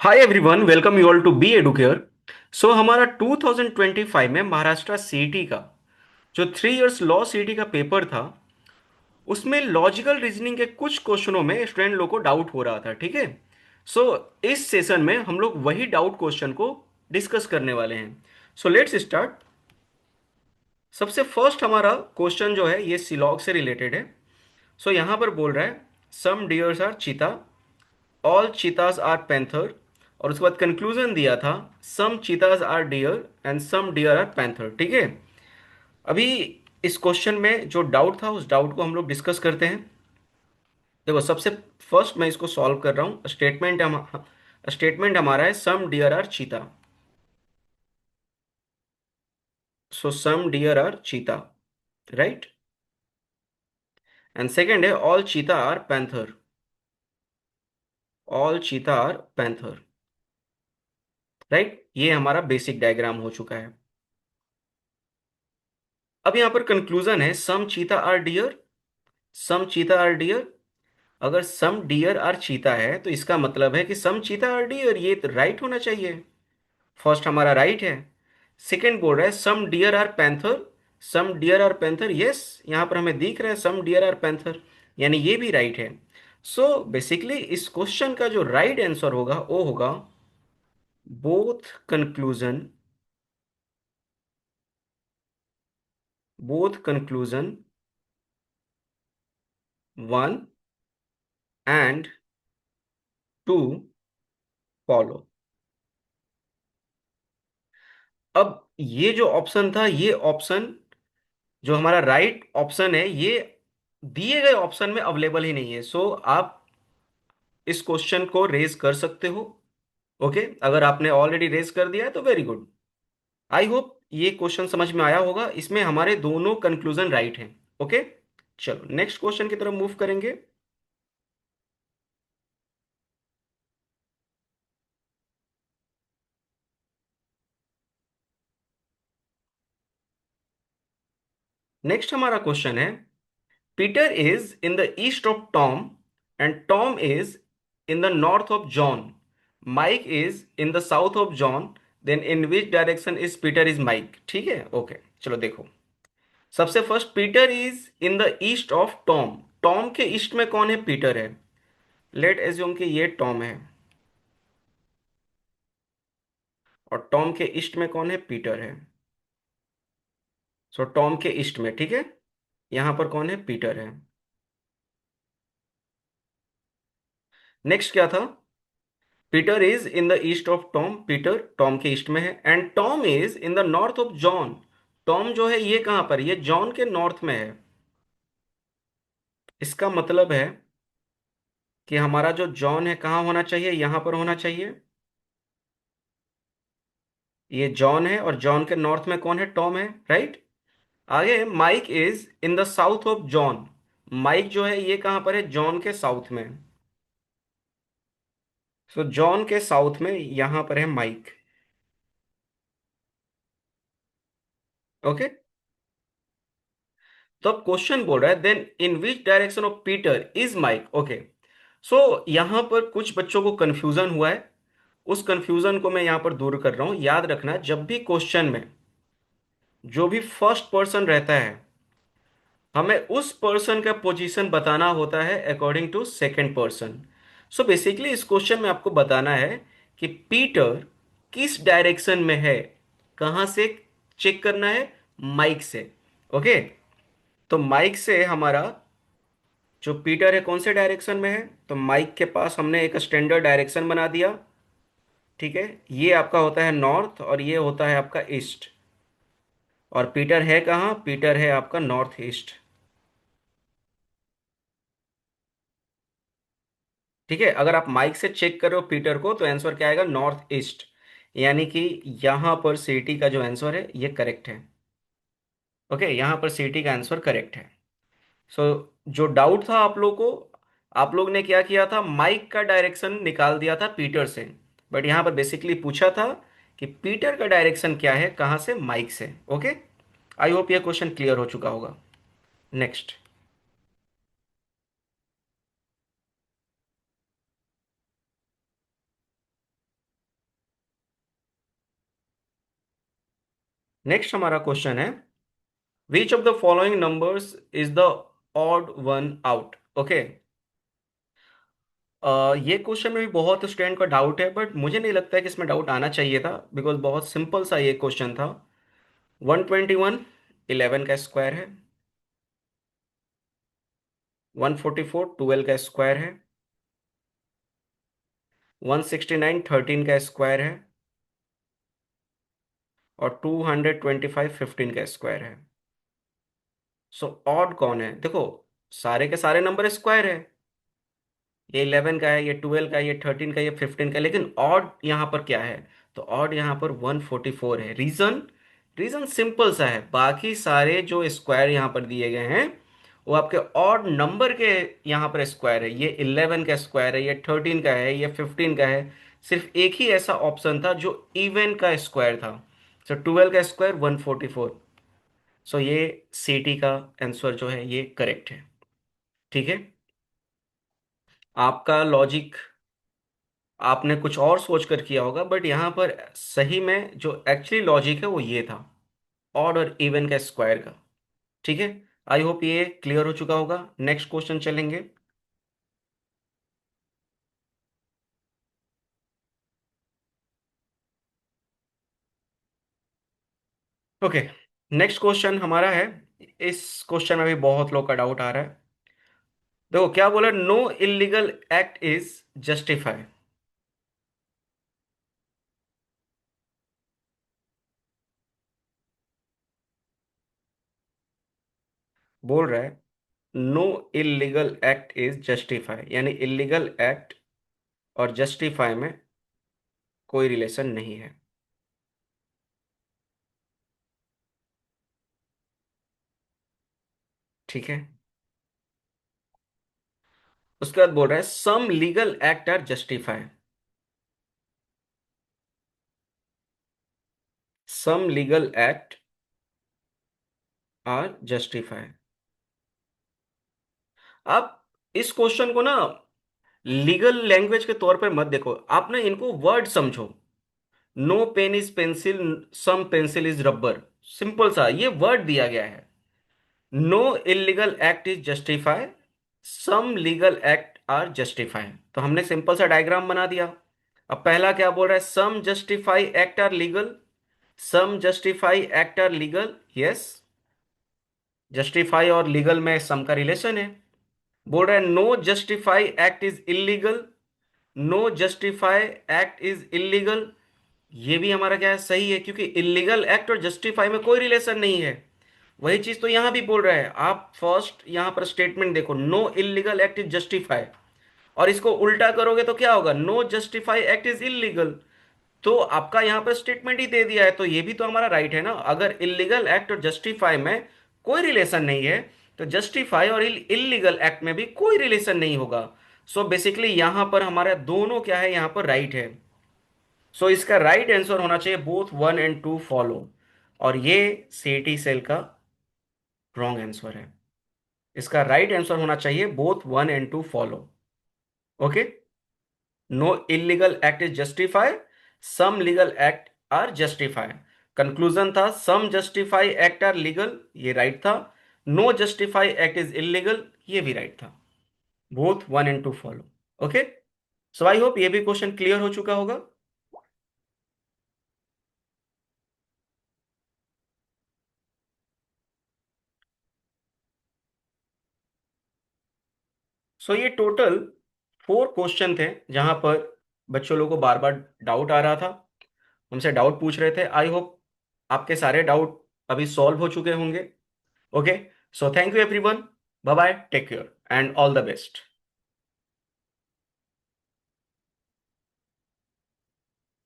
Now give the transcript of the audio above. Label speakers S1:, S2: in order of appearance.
S1: Hi everyone, welcome you all to B Educare. So हमारा 2025 में Maharashtra CET का जो 3 इयर्स लॉ सीईटी का पेपर था, उसमें लॉजिकल रीजनिंग के कुछ क्वेश्चनों में स्टूडेंट लोग को डाउट हो रहा था। ठीक है। सो इस सेशन में हम लोग वही डाउट क्वेश्चन को डिस्कस करने वाले हैं। So let's start. सबसे फर्स्ट हमारा क्वेश्चन जो है ये सिलॉग से रिलेटेड है। सो यहाँ पर बोल रहा है some deers are cheetah, all cheetahs are panther, और उसके बाद कंक्लूजन दिया था some cheetahs are deer and some deer are panther. ठीक है। अभी इस क्वेश्चन में जो डाउट था उस डाउट को हम लोग डिस्कस करते हैं। देखो, सबसे फर्स्ट मैं इसको सॉल्व कर रहा हूँ। स्टेटमेंट हमारा है सम डियर आर चीता। सो सम डियर आर चीता, राइट। एंड सेकेंड है ऑल चीता आर पैंथर। ऑल चीता आर पैंथर, राइट। ये हमारा बेसिक डायग्राम हो चुका है। अब यहां पर कंक्लूजन है सम चीता आर डियर, सम चीता आर डियर। अगर सम डियर आर चीता है तो इसका मतलब है कि सम चीता आर डियर, ये तो राइट होना चाहिए। फर्स्ट हमारा राइट है। सेकंड बोल रहा है some deer are panther. Some deer are panther, yes, यहां पर हमें दिख रहा है सम डियर आर पैंथर, यानी ये भी राइट है। सो बेसिकली इस क्वेश्चन का जो राइट आंसर होगा वो होगा both conclusion, both conclusion one and two follow. अब ये जो ऑप्शन था, ये ऑप्शन जो हमारा राइट ऑप्शन है, ये दिए गए ऑप्शन में अवेलेबल ही नहीं है। सो आप इस क्वेश्चन को रेज कर सकते हो। ओके, अगर आपने ऑलरेडी रेज कर दिया है तो वेरी गुड। आई होप ये क्वेश्चन समझ में आया होगा। इसमें हमारे दोनों कंक्लूजन राइट हैं। ओके, चलो नेक्स्ट क्वेश्चन की तरफ मूव करेंगे। नेक्स्ट हमारा क्वेश्चन है Peter is in the east of Tom and Tom is in the north of John. Mike is in the south of John, then in which direction is Peter is Mike. ठीक है, okay. चलो देखो, सबसे first Peter is in the east of Tom. Tom के east में कौन है? Peter है। लेट एज्यूम कि ये टॉम है और टॉम के ईस्ट में कौन है? पीटर है। सो टॉम के ईस्ट में, ठीक है, यहां पर कौन है? पीटर है। नेक्स्ट क्या था? Peter is in the east of Tom. Peter Tom के ईस्ट में है। And Tom is in the north of John. Tom जो है ये कहां पर? ये जॉन के नॉर्थ में है। इसका मतलब है कि हमारा जो जॉन है कहाँ होना चाहिए? यहां पर होना चाहिए। ये जॉन है और जॉन के नॉर्थ में कौन है? टॉम है, राइट। आगे Mike is in the south of John. Mike जो है ये कहां पर है? जॉन के साउथ में। सो जॉन के साउथ में यहां पर है माइक। ओके। तो अब क्वेश्चन बोल रहा है then in which direction of Peter is Mike. Okay. So यहां पर कुछ बच्चों को कंफ्यूजन हुआ है। उस कंफ्यूजन को मैं यहां पर दूर कर रहा हूं। याद रखना, जब भी क्वेश्चन में जो भी फर्स्ट पर्सन रहता है, हमें उस पर्सन का पोजीशन बताना होता है according to second person. So basically इस क्वेश्चन में आपको बताना है कि पीटर किस डायरेक्शन में है। कहां से चेक करना है? माइक से। ओके। तो माइक से हमारा जो पीटर है कौन से डायरेक्शन में है? तो माइक के पास हमने एक स्टैंडर्ड डायरेक्शन बना दिया। ठीक है, ये आपका होता है नॉर्थ और ये होता है आपका ईस्ट। और पीटर है कहाँ? पीटर है आपका नॉर्थ ईस्ट। ठीक है, अगर आप माइक से चेक कर रहे हो पीटर को तो आंसर क्या आएगा? North east. यानी कि यहां पर सिटी का जो आंसर है ये करेक्ट है। ओके, यहां पर सिटी का आंसर करेक्ट है। सो जो डाउट था आप लोग को, आप लोग ने क्या किया था? माइक का डायरेक्शन निकाल दिया था पीटर से। बट यहां पर बेसिकली पूछा था कि पीटर का डायरेक्शन क्या है, कहां से? माइक से। ओके, आई होप यह क्वेश्चन क्लियर हो चुका होगा। नेक्स्ट। नेक्स्ट हमारा क्वेश्चन है, which of the following numbers is the odd one out. Okay, ये क्वेश्चन में भी बहुत स्टूडेंट का डाउट है, बट मुझे नहीं लगता है कि इसमें डाउट आना चाहिए था, बिकॉज बहुत सिंपल सा ये क्वेश्चन था। 121 11 का स्क्वायर है। 144 12 का स्क्वायर है। 169 13 का स्क्वायर है। और 225 15 का स्क्वायर है। सो ऑड कौन है? देखो, सारे के सारे नंबर स्क्वायर है। ये 11 का है, ये 12 का है, ये 13 का है, ये 15 का है, लेकिन ऑड यहाँ पर क्या है? तो ऑड यहाँ पर 144 है। रीजन, रीजन सिंपल सा है, बाकी सारे जो स्क्वायर यहाँ पर दिए गए हैं वो आपके ऑड नंबर के यहाँ पर स्क्वायर है। ये 11 का स्क्वायर है, ये 13 का है, ये 15 का है। सिर्फ एक ही ऐसा ऑप्शन था जो इवन का स्क्वायर था। सो 12 का स्क्वायर 144। सो ये सी टी का आंसर जो है ये करेक्ट है। ठीक है, आपका लॉजिक आपने कुछ और सोच कर किया होगा, बट यहाँ पर सही में जो एक्चुअली लॉजिक है वो ये था, ऑड और इवन का स्क्वायर का। ठीक है, आई होप ये क्लियर हो चुका होगा। नेक्स्ट क्वेश्चन चलेंगे। ओके, नेक्स्ट क्वेश्चन हमारा है, इस क्वेश्चन में भी बहुत लोग का डाउट आ रहा है। देखो क्या बोला, no illegal act is justify. बोल रहा है no illegal act is justify, यानी इलीगल एक्ट और जस्टिफाई में कोई रिलेशन नहीं है। ठीक है, उसके बाद बोल रहा है some legal act are justify. Some legal act are justify. आप इस क्वेश्चन को ना लीगल लैंग्वेज के तौर पे मत देखो, आप ना इनको वर्ड समझो। No pen is pencil, some pencil is rubber. Simple सा ये वर्ड दिया गया है। No illegal act is justify, some legal act are justify. तो हमने सिंपल सा डायग्राम बना दिया। अब पहला क्या बोल रहा है, some justify act are legal. Some justify act are legal, yes. Justify और लीगल में सम का रिलेशन है। बोल रहा है no justify act is illegal. No justify act is illegal, ये भी हमारा क्या है, सही है, क्योंकि इलीगल एक्ट और जस्टिफाई में कोई रिलेशन नहीं है। वही चीज तो यहां भी बोल रहा है। आप फर्स्ट यहां पर स्टेटमेंट देखो, no illegal act is justify, और इसको उल्टा करोगे तो क्या होगा, no justify act is illegal. तो आपका यहां पर स्टेटमेंट ही दे दिया है, तो ये भी तो हमारा राइट है ना। अगर इलीगल एक्ट और जस्टिफाई में कोई रिलेशन नहीं है, तो जस्टिफाई और इलीगल एक्ट में भी कोई रिलेशन नहीं होगा। सो बेसिकली यहां पर हमारा दोनों क्या है, यहां पर राइट है। सो इसका राइट आंसर होना चाहिए बोथ 1 and 2 फॉलो, और ये सीटी सेल का रॉन्ग आंसर है। इसका राइट आंसर होना चाहिए both 1 and 2 follow. Okay, no illegal act is justify, some legal act are justify. Conclusion था some justify act are legal, ये राइट था। No justify act is illegal, ये भी राइट था। Both 1 and 2 follow. Okay, so I hope ये भी question clear हो चुका होगा। सो ये टोटल 4 क्वेश्चन थे, जहां पर बच्चों लोगों को बार बार डाउट आ रहा था, हमसे डाउट पूछ रहे थे। आई होप आपके सारे डाउट अभी सॉल्व हो चुके होंगे। Okay, so thank you everyone, bye bye, take care and all the best.